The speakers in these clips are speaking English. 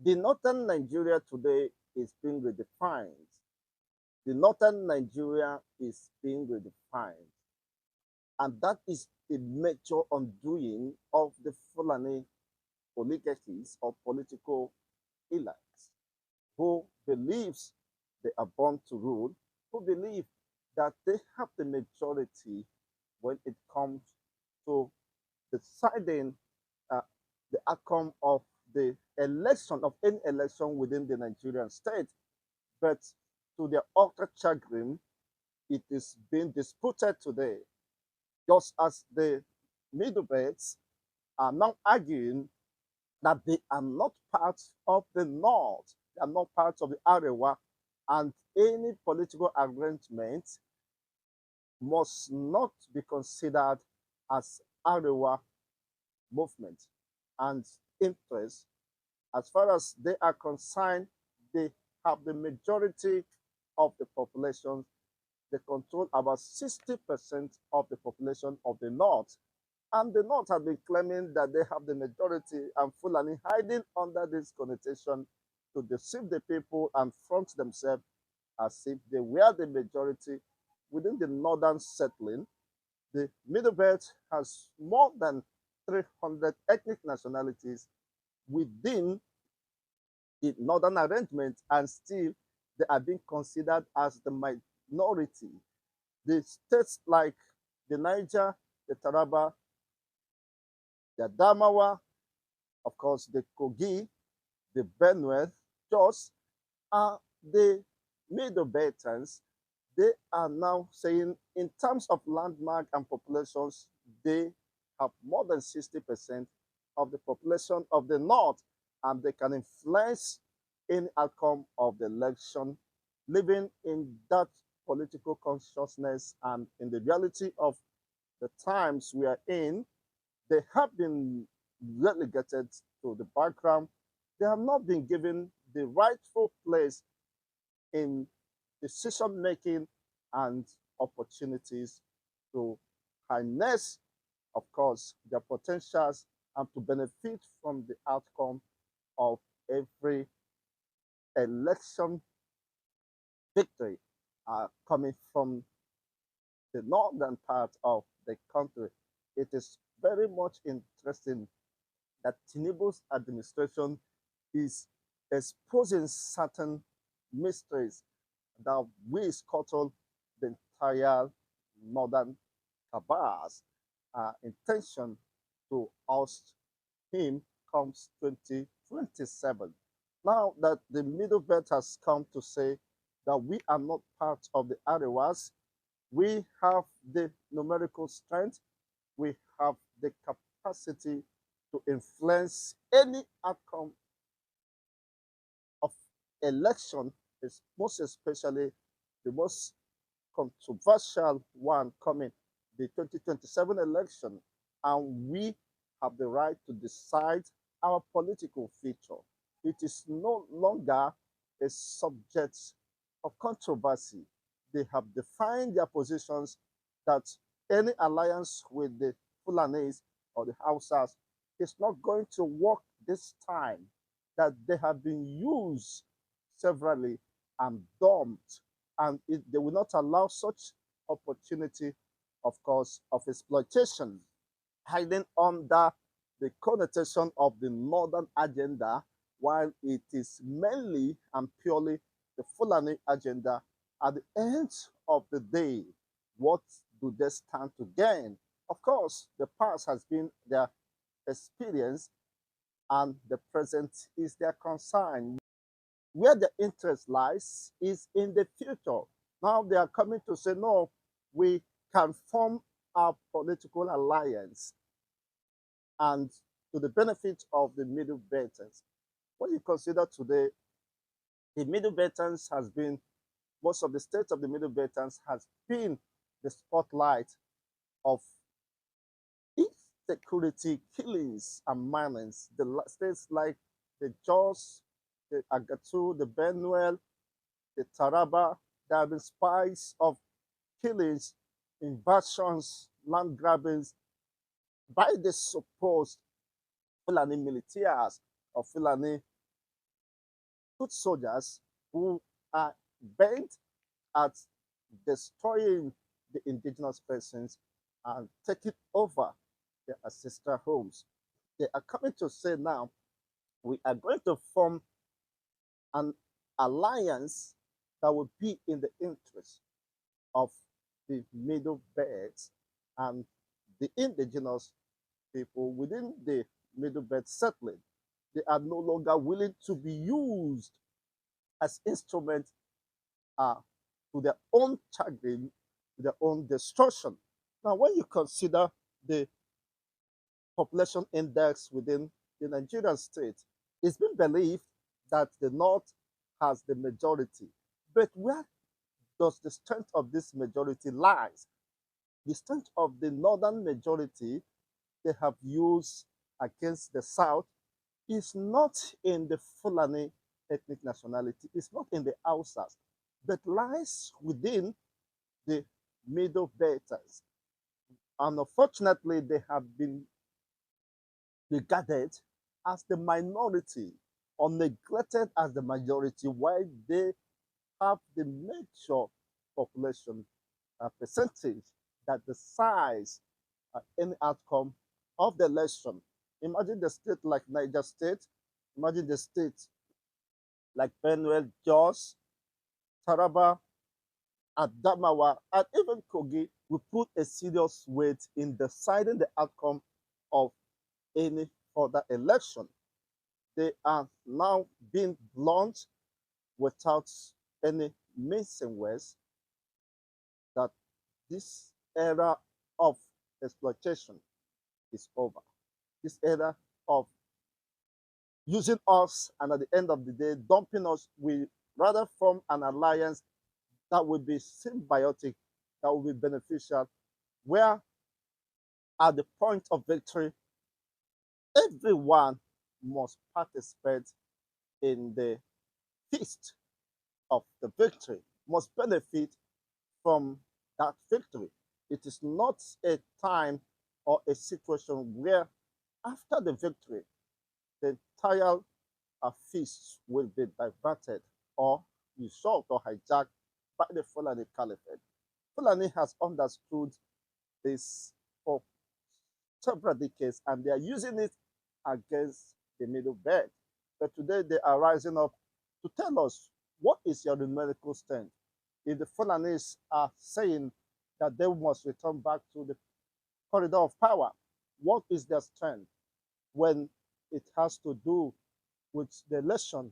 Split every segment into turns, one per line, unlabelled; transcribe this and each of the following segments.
The northern Nigeria today is being redefined. The northern Nigeria is being redefined. And that is a major undoing of the Fulani oligarchies or political elites who believes they are born to rule, who believe that they have the majority when it comes to deciding uh, the outcome of the election, of any election within the Nigerian state. But to their utter chagrin, it is being disputed today, just as the middle belts are now arguing that they are not part of the North, they are not part of the Arewa, and any political arrangement must not be considered as Arewa movement and interest. As far as they are concerned, they have the majority of the population. They control about 60% of the population of the North. And the North have been claiming that they have the majority and Fulani hiding under this connotation to deceive the people and front themselves as if they were the majority within the northern settling. The Middle Belt has more than 300 ethnic nationalities within the northern arrangement, and still they are being considered as the minority. The states like the Niger, the Taraba, the Adamawa, of course, the Kogi, the Benue, Jos are the Middle Beltans. They are now saying, in terms of landmark and populations, they have more than 60% of the population of the North, and they can influence any outcome of the election, living in that political consciousness and in the reality of the times we are in. They have been relegated to the background. They have not been given the rightful place in decision making and opportunities to harness, of course, their potentials and to benefit from the outcome of every election victory coming from the northern part of the country. It is very much interesting that Tinubu's administration is exposing certain mysteries that will scuttle the entire northern cabals intention to oust him comes 2027. Now that the middle belt has come to say that we are not part of the Arewas, we have the numerical strength, we have the capacity to influence any outcome of election, is most especially the most controversial one coming, the 2027 election, and we have the right to decide our political future. It is no longer a subject of controversy. They have defined their positions that any alliance with the Fulanis or the Hausas is not going to work this time, that they have been used severally and dumped, and they will not allow such opportunity, of course, of exploitation, hiding under the connotation of the northern agenda, while it is mainly and purely the Fulani agenda. At the end of the day, what do they stand to gain? Of course, the past has been their experience, and the present is their concern. Where the interest lies is in the future. Now they are coming to say, no, we can form a political alliance and to the benefit of the Middle Belters. When you consider today, the Middle Belters has been, most of the states of the Middle Belters has been the spotlight of insecurity, killings, and violence. The states like the Jos, the Agatu, the Benue, the Taraba, there have been spies of killings, invasions, land grabbings by the supposed Fulani militias or Fulani good soldiers who are bent at destroying the indigenous persons and taking over their ancestral homes. They are coming to say now, we are going to form an alliance that will be in the interest of the middle belts and the indigenous people within the middle belt settling. They are no longer willing to be used as instruments uh, to their own chagrin, to their own destruction. Now, when you consider the population index within the Nigerian state, it's been believed that the North has the majority. But where does the strength of this majority lies? The strength of the northern majority they have used against the South is not in the Fulani ethnic nationality, it's not in the Hausas, but lies within the Middle Belters. And unfortunately, they have been regarded as the minority or neglected as the majority, while they have the major population percentage that decides any outcome of the election. Imagine the state like Niger State, imagine the state like Benue, Jos, Taraba, Adamawa, and even Kogi will put a serious weight in deciding the outcome of any further election. They are now being blunt without any mincing words that this era of exploitation is over. This era of using us and at the end of the day dumping us, we rather form an alliance that will be symbiotic, that will be beneficial, where at the point of victory, everyone must participate in the feast of the victory, must benefit from that victory. It is not a time or a situation where after the victory, the entire feast will be diverted or usurped or hijacked by the Fulani Caliphate. Fulani has understood this for several decades and they are using it against the Middle Belt. But today they are rising up to tell us what is your numerical strength. If the Fulanis are saying that they must return back to the corridor of power, what is their strength when it has to do with the election?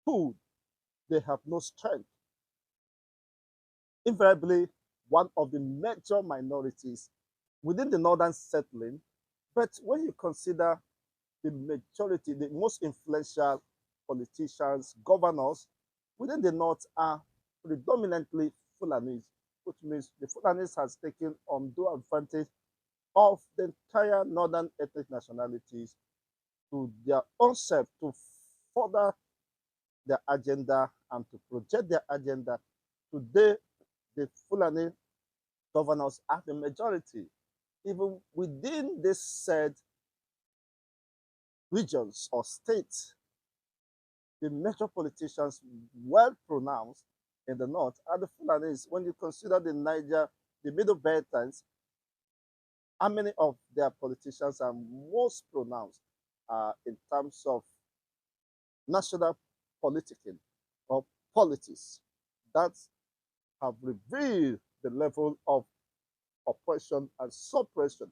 Who they have no strength. Invariably, one of the major minorities within the northern settling, but when you consider the majority, the most influential politicians, governors within the north are predominantly Fulanis, which means the Fulanis has taken undue advantage of the entire northern ethnic nationalities to their own self to further their agenda and to project their agenda. Today, the Fulani governors are the majority. Even within this said regions or states, the major politicians well pronounced in the north are the Fulanis. When you consider the Niger, the Middle Beltans, how many of their politicians are most pronounced in terms of national politicking or politics that have revealed the level of oppression and suppression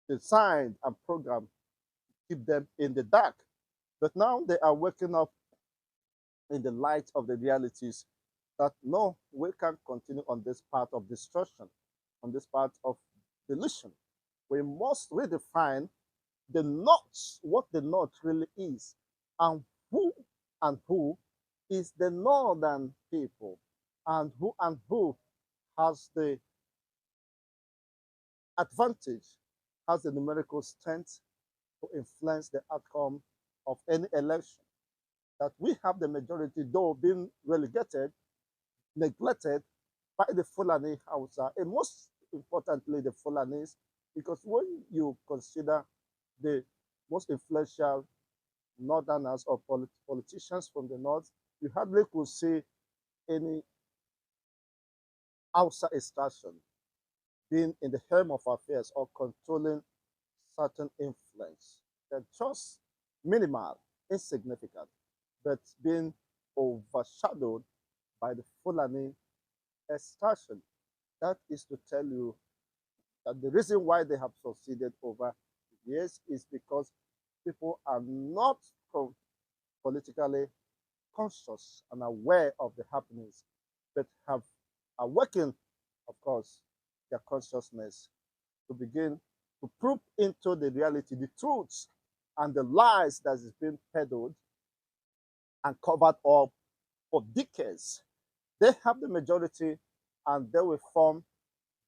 designed and programmed to keep them in the dark. But now they are waking up in the light of the realities that no, we can't continue on this path of destruction, on this path of delusion. We must redefine the North, what the North really is, and who is the northern people, and who has the advantage, has the numerical strength to influence the outcome of any election. That we have the majority, though being relegated, neglected by the Fulani Hausa, and most importantly, the Fulanis, because when you consider the most influential northerners or politicians from the north, you hardly could see any outside extraction being in the helm of affairs or controlling certain influence. They're just minimal, insignificant, but being overshadowed by the Fulani extraction. That is to tell you that the reason why they have succeeded over years is because people are not politically conscious and aware of the happenings, but have awakened, of course, their consciousness to begin to probe into the reality, the truths, and the lies that is being peddled and covered up for decades. They have the majority and they will form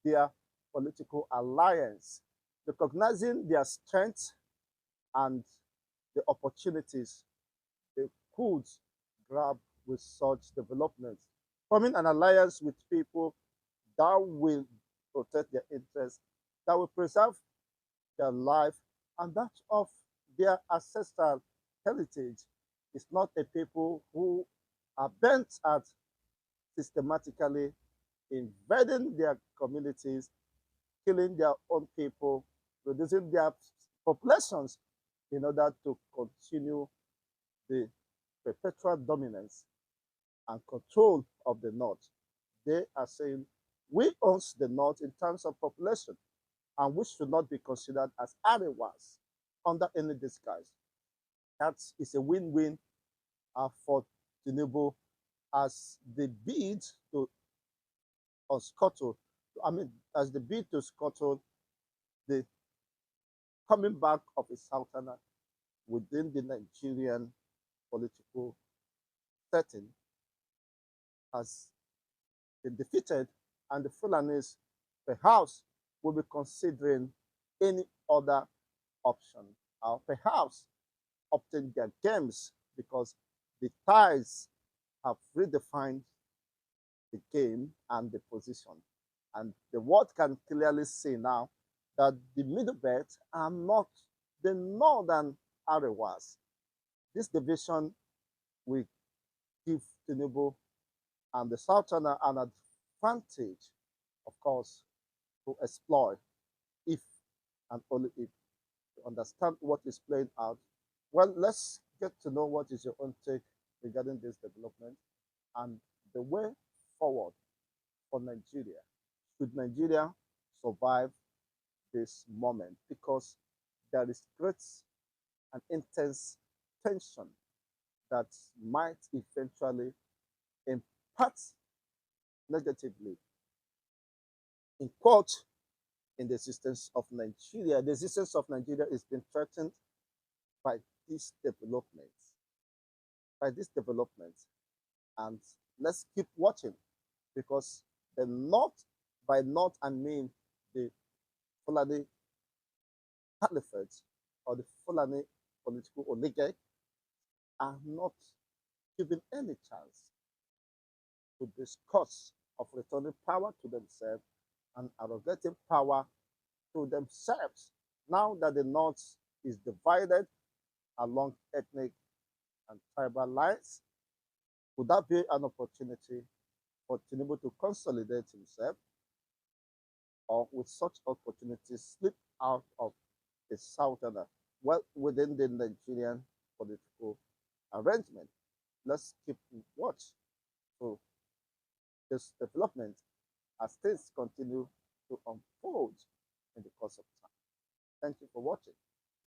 their political alliance, recognizing their strengths and the opportunities they could grab with such developments, forming an alliance with people that will protect their interests, that will preserve their life and that of their ancestral heritage. It's not a people who are bent at systematically invading their communities, killing their own people, reducing their populations in order to continue the perpetual dominance and control of the North. They are saying, we own the North in terms of population, and we should not be considered as Arewas under any disguise. That is a win-win for Tinubu as the bid to scuttle, as the bid to scuttle the coming back of a Southerner within the Nigerian political setting has been defeated, and the Fulanis perhaps will be considering any other option, or perhaps opting their games because the ties have redefined the game and the position. And the world can clearly see now that the middle belts are not the northern Arewas. This division will give Tinubu and the Southerner an advantage, of course, to exploit if and only if you understand what is playing out. Well, let's get to know what is your own take regarding this development and the way forward for Nigeria. Should Nigeria survive this moment? Because there is great and intense tension that might eventually impact negatively, in quote, in the existence of Nigeria. The existence of Nigeria is being threatened by these developments, by these developments. And let's keep watching because the North, by North I mean the Fulani Caliphate or the Fulani political oligarch, are not given any chance to discuss of returning power to themselves and arrogating power to themselves. Now that the North is divided along ethnic and tribal lines, would that be an opportunity for Tinubu to consolidate himself, or would such opportunities slip out of the Southerner? Well, within the Nigerian political arrangement, let's keep watch to this development as things continue